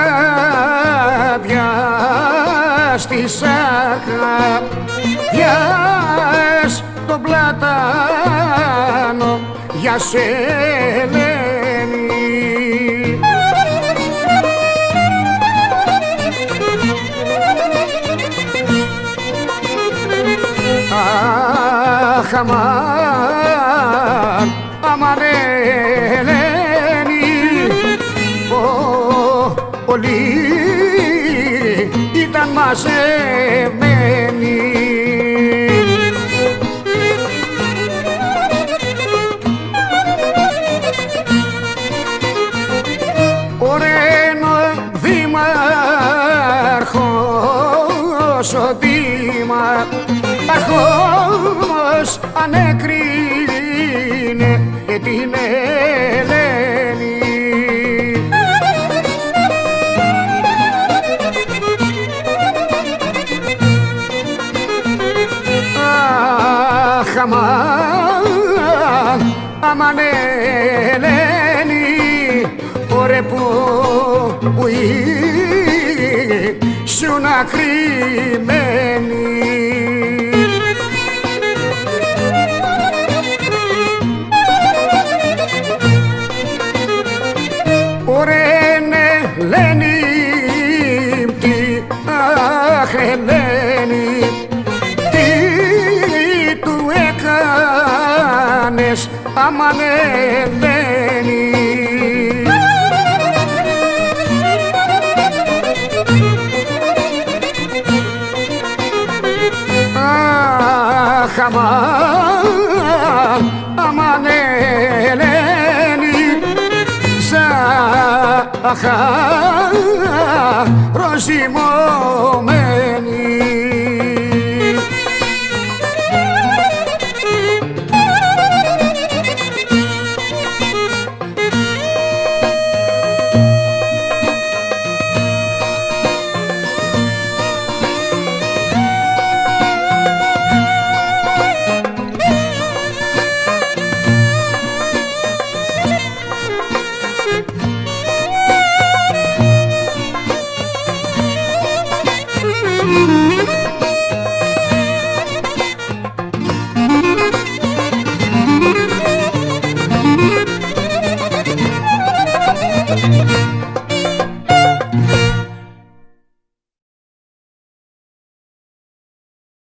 καρδιά στη σάρκα, πιάσ' τον πλατάνο για σελένη. Αχ, αμάν, αμάν Ελένη, πολλοί ήταν μαζεμένοι. Ο Ρένο δήμαρχος, ο δήμαρχος ανέκρινε την Ελένη. Αχ, αμάν, αμάν Ελένη, ωραία που ήσουν κρυμμένη. Ελένη, τι, αχ Ελένη, τι του έκανες, αμάν Ελένη. Αχ, αμάν, αμάν Ελένη, ζυμωμένη.